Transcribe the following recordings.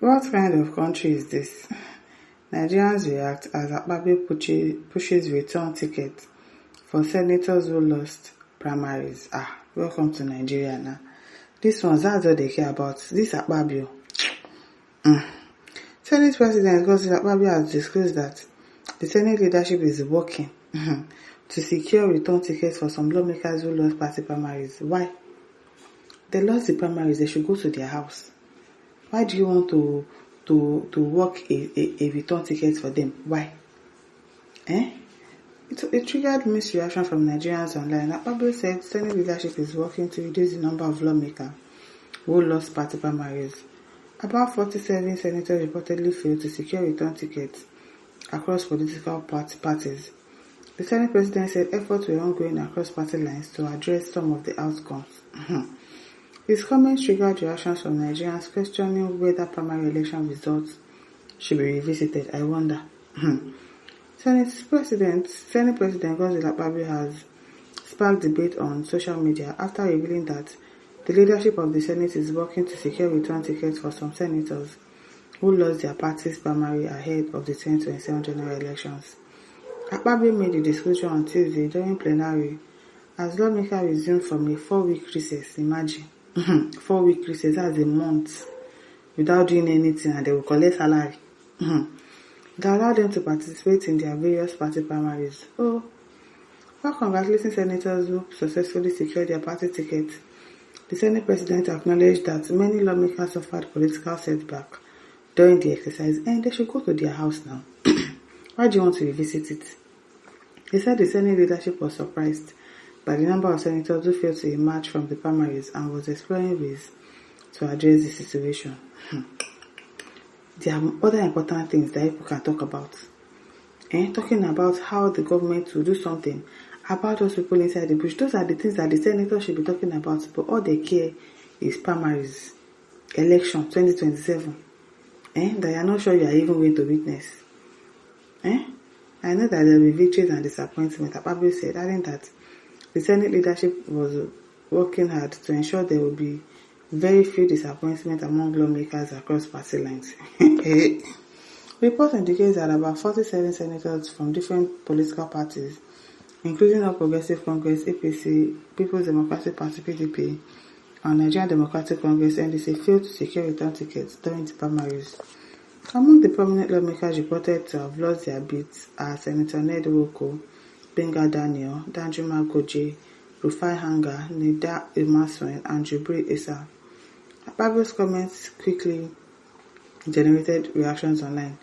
What kind of country is this? Nigerians react as Akpabio pushes return tickets for senators who lost primaries. Welcome to Nigeria now. This one, that's all they care about. This Akpabio. Senate President Godswill Akpabio has disclosed that the Senate leadership is working to secure return tickets for some lawmakers who lost party primaries. Why? They lost the primaries, they should go to their house. Why do you want to work a return ticket for them? Why? It triggered mixed reaction from Nigerians online. Akpabio said Senate leadership is working to reduce the number of lawmakers who lost party primaries. About 47 senators reportedly failed to secure return tickets across political parties. The Senate President said efforts were ongoing across party lines to address some of the outcomes. His comments triggered reactions from Nigerians questioning whether primary election results should be revisited. I wonder. Senate President Godswill Akpabio has sparked debate on social media after revealing that the leadership of the Senate is working to secure return tickets for some senators who lost their party's primary ahead of the 2027 general elections. Akpabio made the disclosure on Tuesday during plenary as lawmakers resumed from a 4-week recess. Imagine. 4-week recess, that's a month without doing anything, and they will collect salary. They allowed them to participate in their various party primaries. While congratulating senators who successfully secured their party tickets, the Senate President acknowledged that many lawmakers suffered political setback during the exercise and they should go to their house now. Why do you want to revisit it? He said the Senate leadership was surprised by the number of senators who failed to emerge from the primaries and was exploring ways to address the situation. There are other important things that people can talk about. Talking about how the government will do something about those people inside the bush. Those are the things that the senators should be talking about, but all they care is primaries, election 2027. That you are not sure you are even going to witness. I know that there will be victories and disappointment. Akpabio said, adding that the Senate leadership was working hard to ensure there will be very few disappointments among lawmakers across party lines. Reports indicate that about 47 senators from different political parties, including All Progressive Congress, APC, People's Democratic Party, PDP, and Nigerian Democratic Congress, NDC, failed to secure return tickets during the primaries. Among the prominent lawmakers reported to have lost their bids are Senator Ned Nwoko, Benga Daniel, Danjuma Goje, Rufai Hanga, Nida Emerson, and Jubril Issa. Akpabio's comments quickly generated reactions online,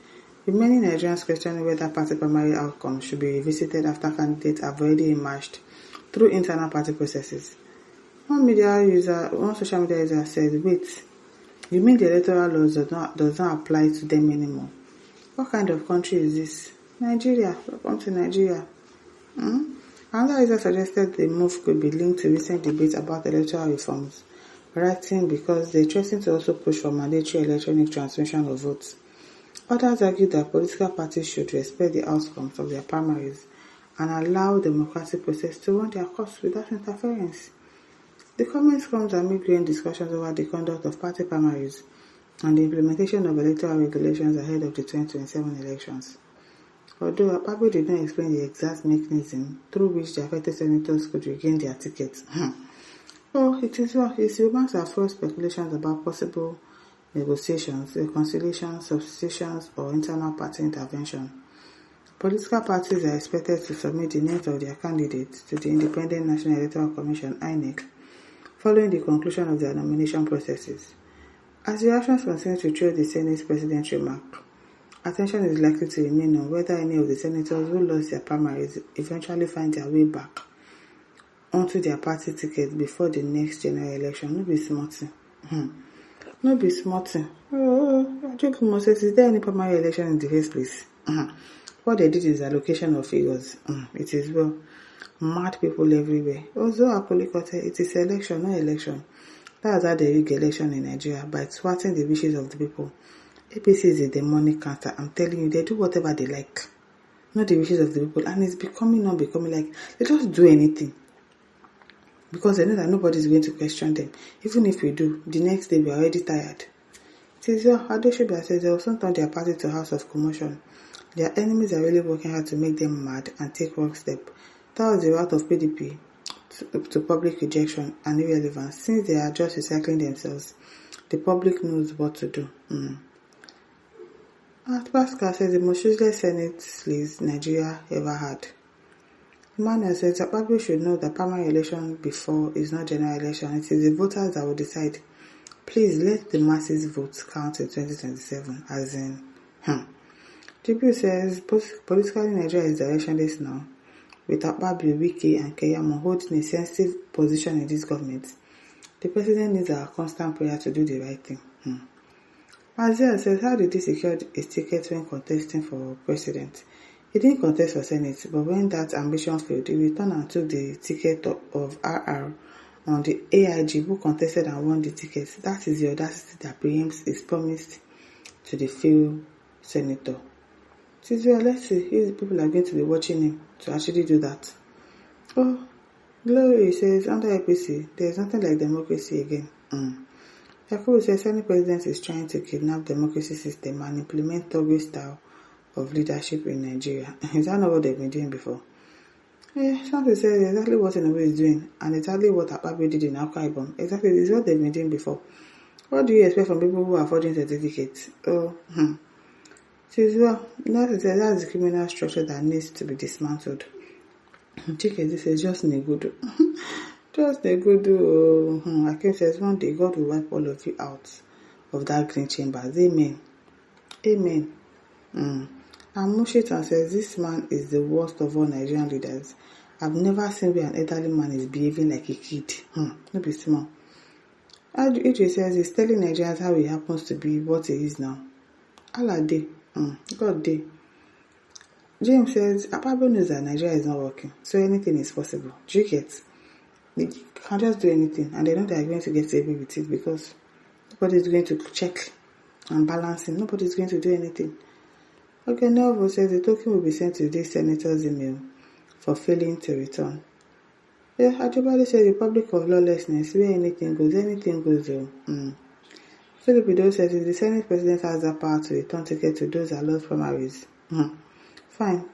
with many Nigerians questioning whether party primary outcomes should be revisited after candidates have already emerged through internal party processes. One social media user said, "Wait, you mean the electoral laws does not apply to them anymore? What kind of country is this? Nigeria, welcome to Nigeria." Another user suggested the move could be linked to recent debates about electoral reforms, writing because they threaten to also push for mandatory electronic transmission of votes. Others argued that political parties should respect the outcomes of their primaries and allow the democratic process to run their course without interference. The comments comes amid growing discussions over the conduct of party primaries and the implementation of electoral regulations ahead of the 2027 elections. Although Akpabio did not explain the exact mechanism through which the affected senators could regain their tickets. His remarks are full of speculations about possible negotiations, reconciliations, substitutions, or internal party intervention. Political parties are expected to submit the names of their candidates to the Independent National Electoral Commission (INEC) following the conclusion of their nomination processes. As reactions continue to trail the Senate President's remark, attention is likely to remain on whether any of the senators who lost their primaries eventually find their way back onto their party ticket before the next general election. No be smarting. No be smarting. Is there any primary election in the first place? What they did is allocation of figures. It is well. Mad people everywhere. Also, it is election, not election. That's how they rig election in Nigeria, by thwarting the wishes of the people. APC is a demonic cancer. I'm telling you, they do whatever they like, not the wishes of the people, and it's becoming like they just do anything because they know that nobody is going to question them. Even if we do, the next day we are already tired. Tizio Adeshobia says they will soon turn their party to house of commotion. Their enemies are really working hard to make them mad and take wrong step. That was the route of PDP to public rejection and irrelevance. Since they are just recycling themselves, the public knows what to do. Pascal says the most useless Senate sleaze Nigeria ever had. Emmanuel says Akpabio should know that primary election before is not general election. It is the voters that will decide. Please let the masses vote count in 2027. As in, GPU says politically Nigeria is directionless now, with Akpabio, Wike, and Keyamo holding a sensitive position in this government. The president needs our constant prayer to do the right thing. Azia says, how did he secure a ticket when contesting for president? He didn't contest for Senate, but when that ambition failed, he returned and took the ticket of RR on the AIG, who contested and won the ticket. That is the audacity that preempts his promise to the failed senator. Tizio, let's see if people are going to be watching him to actually do that. Oh, Glory says, under APC, there is nothing like democracy again. Yakubu says, any president is trying to kidnap democracy system and implement Togo style of leadership in Nigeria. Is that not what they've been doing before? Something says exactly what Tinubu is doing and exactly what Akpabio did in Akpabio. Exactly, this is what they've been doing before. What do you expect from people who are forging certificates? That's the criminal structure that needs to be dismantled. Chike, this is just Negudu. Just Negudu. Akim says, one day God will wipe all of you out of that green chamber. Amen. Amen. And Mushitan says, this man is the worst of all Nigerian leaders. I've never seen where an elderly man is behaving like a kid. No be small. AJ says, he's telling Nigerians how he happens to be what he is now. Allah day. God day. James says, Akpabio knows that Nigeria is not working, so anything is possible. Do you get? They can just do anything, and they know they are going to get away with it because nobody is going to check and balance him. Nobody is going to do anything. Okay, Novo says the token will be sent to this senator's email for failing to return. Ajibade says Republic of Lawlessness, where anything goes. Philip says if the Senate President has the power to return ticket to those that lost primaries, fine,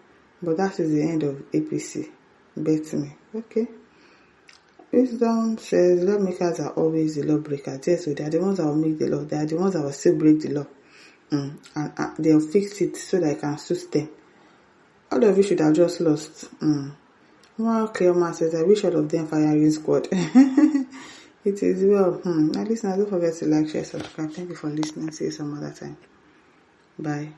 but that is the end of APC. Bet me. Okay. Wisdom says lawmakers are always the lawbreakers. Yes, so they are the ones that will make the law. They are the ones that will still break the law. And they'll fix it so that I can suit them. All of you should have just lost. One clear man says, I wish all of them firing squad. It is well. Now listen, don't forget to like, share, subscribe. Thank you for listening. See you some other time. Bye.